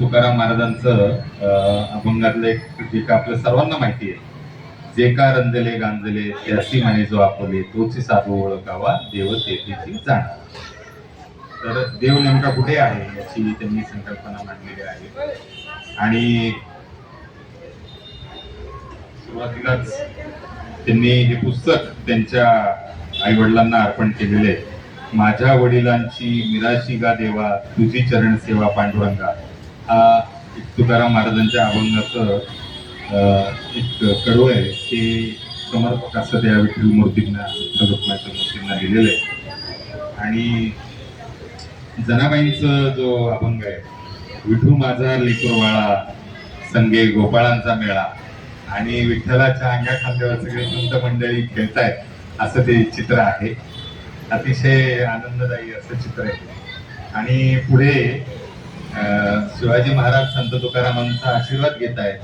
तुकाराम महाराजांचं अभंगातलं एक जे का आपल्या सर्वांना माहिती आहे, जे का रंजले गांजले त्याची म्हणे जो आपुले तोची साधू ओळखावा देव तेथेची जाण. तर देव नेमका कुठे आहे याची त्यांनी संकल्पना मांडलेली आहे. आणि सुरुवातीलाच त्यांनी हे पुस्तक त्यांच्या आई वडिलांना अर्पण केलेले. माझ्या वडिलांची मिराशी गा देवा तुझी चरण सेवा पांडुरंगा, हा एक तुकाराम महाराजांच्या अभंगाचं एक कडू आहे. ते समर्पक असं त्या विठ्ठल मूर्तींना रुक्माच्या मूर्तींना लिहिलेलं आहे. आणि जनाबाईंचं जो अभंग आहे, विठू माझा लेकरवाळा संगे गोपाळांचा मेळा, आणि विठ्ठलाच्या अंगा खांद्यावर सगळे संत मंडळी खेळतायत असं ते चित्र आहे. अतिशय आनंददायी असं चित्र आहे. आणि पुढे शिवाजी महाराज संत तुकारामांचा आशीर्वाद घेत आहेत.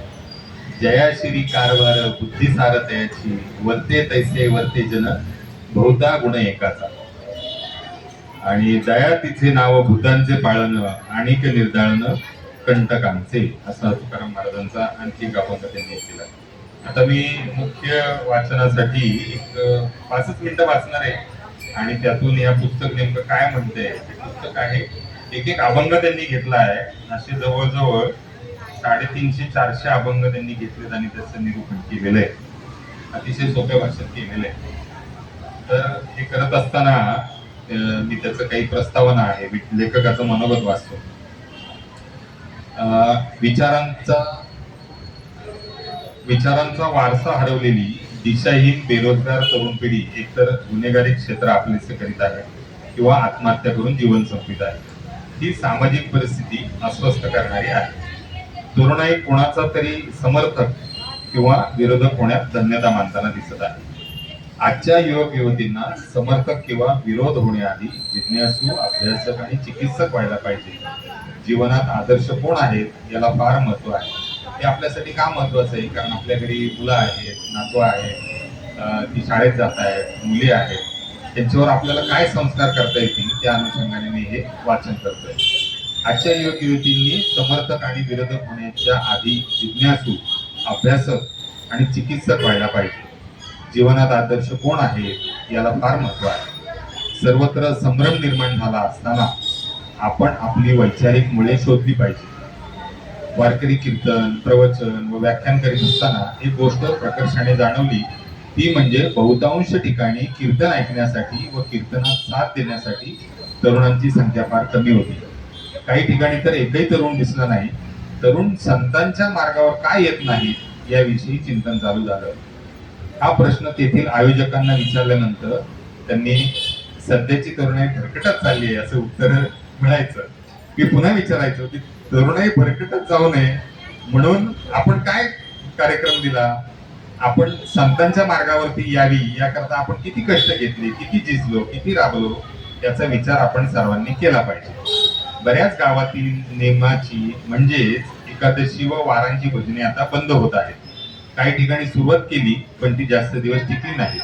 जया श्री कारभार बुद्धी सारथयाची वर्ते तैसे वर्ते जन बहुता गुण एकाचा, आणि दया तिचे नाव भूतांचे पाळण आणिक निर्दाळण कंटकांचे, असा तुकाराम महाराजांचा आणखी एक अभंग त्यांनी केला. आता मी मुख्य वाचनासाठी एक 5 मिनिटं वाचणार आहे आणि त्यातून या पुस्तक नेमकं काय म्हणते. पुस्तक आहे, एक एक अभंग त्यांनी घेतला आहे. असे जवळजवळ 350-400 अभंग त्यांनी घेतलेत आणि त्याचं निरूपण केलेलं आहे. अतिशय सोप्या भाषेत केलेलं आहे. तर हे करत असताना मी त्याचं काही प्रस्तावना आहे, लेखकाचं मनोगत वाचतो. विचारांचा वारसा हरवलेली दिशाहीन बेरोजगार तरुण पिढी एकतर गुन्हेगारी क्षेत्र आपलेसे करीत आहे किंवा आत्महत्या करून जीवन संपवित आहे. ही सामाजिक परिस्थिती अस्वस्थ करणारी आहे. तरुणाई कोणाचा तरी समर्थक किंवा विरोधक होण्यात धन्यता मानताना दिसत आहे. आजच्या युवक युवतींना समर्थक किंवा विरोध होण्याआधी जिज्ञासू, अभ्यासक आणि चिकित्सक व्हायला पाहिजे. जीवनात आदर्श कोण आहेत याला फार महत्व आहे. हे आपल्यासाठी का महत्वाचं आहे? कारण आपल्या घरी मुलं आहेत, नातू आहेत, ती शाळेत जात आहेत, मुली आहेत, त्यांच्यावर आपल्याला काय संस्कार करता येतील त्या अनुषंगाने मी हे वाचन करतोय. आजच्या युवक युवतींनी समर्थक आणि विरोधक होण्याच्या आधी जिज्ञासू, अभ्यासक आणि चिकित्सक व्हायला पाहिजे. जीवनात आदर्श कोण आहे याला फार महत्व आहे. सर्वत्र संभ्रम निर्माण झाला असताना आपण आपली वैचारिक मुळे शोधली पाहिजे. वारकरी कीर्तन, प्रवचन व व्याख्यान करीत असताना एक गोष्ट प्रकर्षाने जाणवली, ती म्हणजे बहुतांश ठिकाणी कीर्तन ऐकण्यासाठी व कीर्तनात साथ देण्यासाठी तरुणांची संख्या फार कमी होती. काही ठिकाणी तर एकही तरुण दिसला नाही. तरुण संतांच्या मार्गावर काय येत नाही याविषयी चिंतन चालू झालं. हा प्रश्न तेथील आयोजकांना विचारल्यानंतर त्यांनी सध्याची तरुणाई भरकटत चालली आहे असं उत्तर मिळायचं. मी पुन्हा विचारायचो की तरुणाई भरकटत जाऊ नये म्हणून आपण काय कार्यक्रम दिला, आपण संतांच्या मार्गावरती यावी याकरता आपण किती कष्ट घेतले, किती झिजलो, किती राबलो याचा विचार आपण सर्वांनी केला पाहिजे. बऱ्याच गावातील नेमाची म्हणजेच एकादशी व वारांची भजने आता बंद होत आहेत. काही ठिकाणी सुरुवात केली पण ती जास्त दिवस टिकली नाही.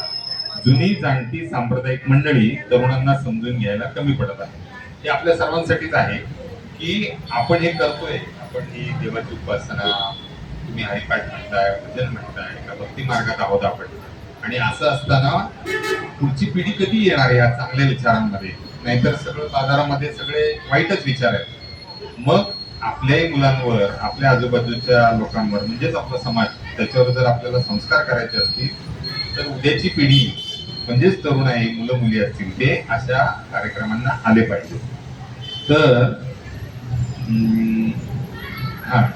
जुनी जाणती सांप्रदायिक मंडळी तरुणांना समजून घ्यायला कमी पडत आहे. हे आपल्या सर्वांसाठीच आहे की आपण हे करतोय, आपण ही देवाची उपासना, तुम्ही हरिपाठ म्हणताय, भजन म्हणताय, का भक्ती मार्गात आहोत आपण, आणि असं असताना पुढची पिढी कधी येणार या चांगल्या विचारांमध्ये? नाहीतर सगळं बाजारामध्ये सगळे वाईटच विचार आहेत. मग आपल्याही मुलांवर, आपल्या आजूबाजूच्या लोकांवर म्हणजेच आपला समाज, त्याच्यावर जर आपल्याला संस्कार करायचे असतील तर उद्याची पिढी म्हणजेच तरुणाई, मुलं मुली असतील ते अशा कार्यक्रमांना आले पाहिजे. तर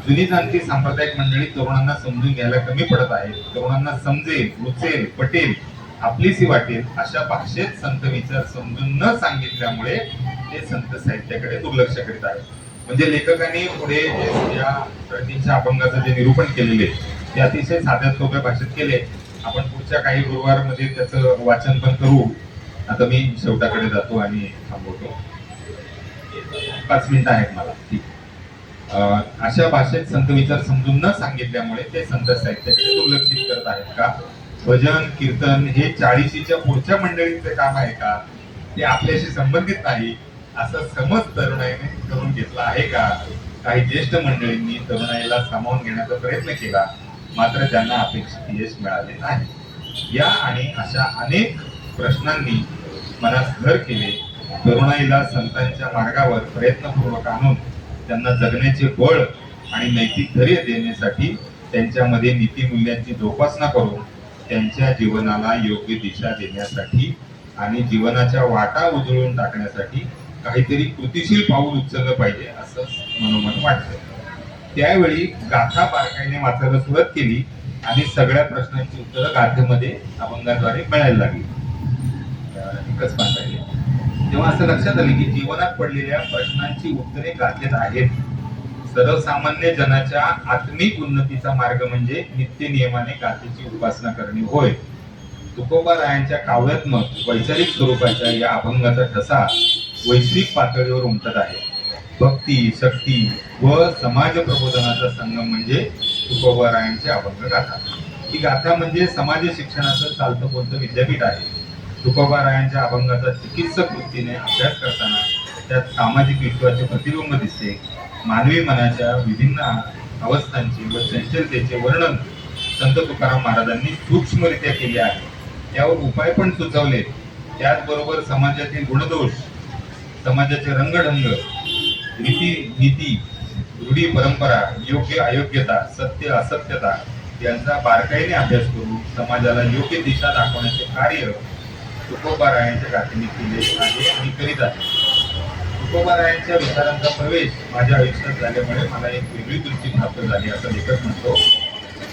जुनी जाणती सांप्रदायिक मंडळी तरुणांना समजून घ्यायला कमी पडत आहे. तरुणांना समजेल, रुचेल, पटेल, आपलीसी वाटेल अशा भाषेत संत विचार समजून न सांगितल्यामुळे ते संत साहित्याकडे दुर्लक्ष करीत आहेत. म्हणजे लेखकांनी पुढे या 350 अभंगाचं जे निरूपण केलेले ते अतिशय साध्या सोप्या भाषेत केले. आपण पुढच्या काही गुरुवारमध्ये त्याचं वाचन पण करू. आता मी शेवटाकडे जातो आणि थांबवतो. 5 मिनिटं आहेत मला. ठीक. अशा भाषेत संत विचार समजून न सांगितल्यामुळे ते संत साहित्याकडे दुर्लक्षित करत आहेत का? भजन कीर्तन हे 40च्या पुढच्या मंडळींचे काम आहे का? ते आपल्याशी संबंधित नाही असं समज तरुणाईने करून घेतला आहे का? काही ज्येष्ठ मंडळींनी तरुणाईला सामावून घेण्याचा प्रयत्न केला, मात्र त्यांना अपेक्षित यश मिळाले नाही. या आणि अशा अनेक प्रश्नांनी मनात घर केले. तरुणाईला संतांच्या मार्गावर प्रयत्नपूर्वक आणून त्यांना जगण्याचे बळ आणि नैतिक धैर्य देण्यासाठी त्यांच्यामध्ये नीतिमूल्यांची जोपासना करून त्यांच्या जीवनाला योग्य दिशा देण्यासाठी आणि जीवनाच्या वाटा उजळून टाकण्यासाठी काहीतरी कृतिशील पाऊल उचललं पाहिजे असं मनोमन वाटतं. त्यावेळी गाथा बारकाईने वाचायला सुरुवात केली आणि सगळ्या प्रश्नांची उत्तरं गाथेमध्ये अभंगाद्वारे मिळायला लागली. एकच पाहता येईल तेव्हा असं लक्षात आले की जीवनात पडलेल्या प्रश्नांची उत्तरे गाथेत आहेत. सर्वसामान्य जनाच्या आत्मिक उन्नतीचा मार्ग म्हणजे नित्य नियमाने गाथेची उपासना करणे होय. तुकोबारायांच्या काव्यात्मक वैचारिक स्वरूपाच्या या अभंगाचा ठसा वैश्विक पातळीवर उमटत आहे. भक्ती, शक्ती व समाज प्रबोधनाचा संगम म्हणजे तुकोबारायांची अभंग गाथा. ही गाथा म्हणजे समाज शिक्षणाचं चालतं बोलतं विद्यापीठ आहे. तुकोबारायांच्या अभंगाचा चिकित्सक वृत्तीने अभ्यास करताना त्यात सामाजिक विश्वाचे प्रतिबिंब दिसते. मानवी मनाच्या विभिन्न अवस्थांचे व चंचलतेचे वर्णन संत तुकाराम महाराजांनी सूक्ष्मरित्या केले आहे. त्यावर उपाय पण सुचवले. त्याचबरोबर समाजातील गुणदोष, समाजाचे रंगढंग, रीती नीती, रूढी परंपरा, योग्य अयोग्यता, सत्य असत्यता यांचा बारकाईने अभ्यास करून समाजाला योग्य दिशा दाखवण्याचे कार्य तुकोबारायांच्या गाथेने केले आहे आणि करीत आहे. तुकोबारायांच्या विचारांचा प्रवेश माझ्या आयुष्यात झाल्यामुळे मला एक वेगळी दृष्टी प्राप्त झाली असं लेखक म्हणतो.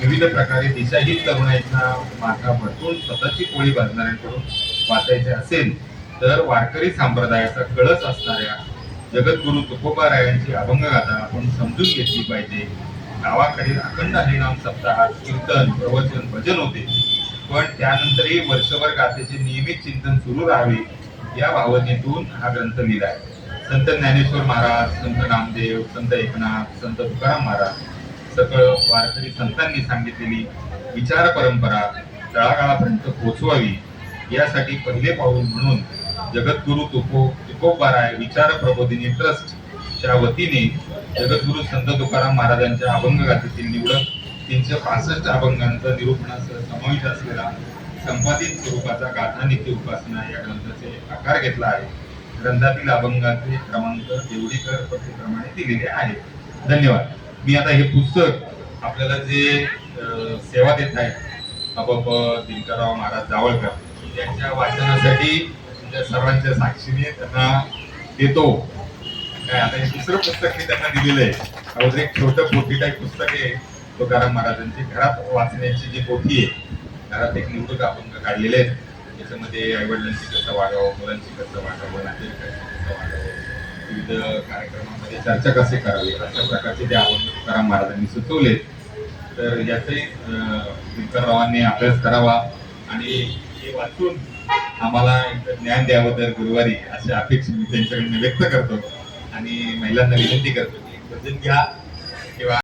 विविध प्रकारे दिशाहीन तरुणाईचा माथा भरपूर स्वतःची पोळी भाजणाऱ्यांकडून वाचायचे असेल तर वारकरी संप्रदायाचा कळस असणाऱ्या जगद्गुरु तुकोबारायांची अभंगगाथा आपण समजून घेतली पाहिजे. गावाकडे अखंड हरिनाम सप्ताहात कीर्तन, प्रवचन, भजन होते, पण त्यानंतरही वर्षभर गाथेचे नियमित चिंतन सुरू राहावे या भावनेतून हा ग्रंथ लिहिला आहे. संत ज्ञानेश्वर महाराज, संत नामदेव, संत एकनाथ, संत तुकाराम महाराज सकळ वारकरी संतांनी सांगितलेली विचार परंपरा तळागाळापर्यंत पोहोचवावी यासाठी पहिले पाऊल म्हणून जगद्गुरु तुकोबाराय विचार प्रबोधिनी ट्रस्ट च्या वतीने जगद्गुरु संत तुकाराम महाराजांच्या अभंगगाथेतील निवडक 365 अभंगांचा निरूपणासह समावेश असलेला संपादित स्वरूपाचा गाथा नित्य उपासना या ग्रंथाचे आकार घेतला आहे. ग्रंथातील अभंगाचे क्रमांक देवडीकर पत्रिकेप्रमाणे दिलेले आहेत. धन्यवाद. मी आता हे पुस्तक आपल्याला जे सेवा देत आहेत अबब दिनकरराव महाराज जावळकर यांच्या वाचनासाठी तुमच्या सर्वांच्या साक्षीने त्यांना देतो. काय आता हे दुसरं पुस्तक मी त्यांना दिलेलं आहे. अगोदर एक छोटं पोथी टाईप पुस्तक आहे तुकाराम महाराजांची घरात वाचण्याची जी पोथी आहे. घरात एक निवडक अभंग काढलेले आहेत. त्याच्यामध्ये आईवडिलांची कसं वागावं, मुलांची कसं वागावं, नातेवाईकांची कसं वागावं, विविध कार्यक्रमामध्ये चर्चा कसे करावी अशा प्रकारचे ते अभंग तुकाराम महाराजांनी सुचवले. तर याचाही दिनकररावांनी अभ्यास करावा आणि हे वाचून आम्हाला ज्ञान द्यावं दर गुरुवारी अशी अपेक्षा मी त्यांच्याकडून व्यक्त करतो आणि महिलांना विनंती करतो की भजन घ्या किंवा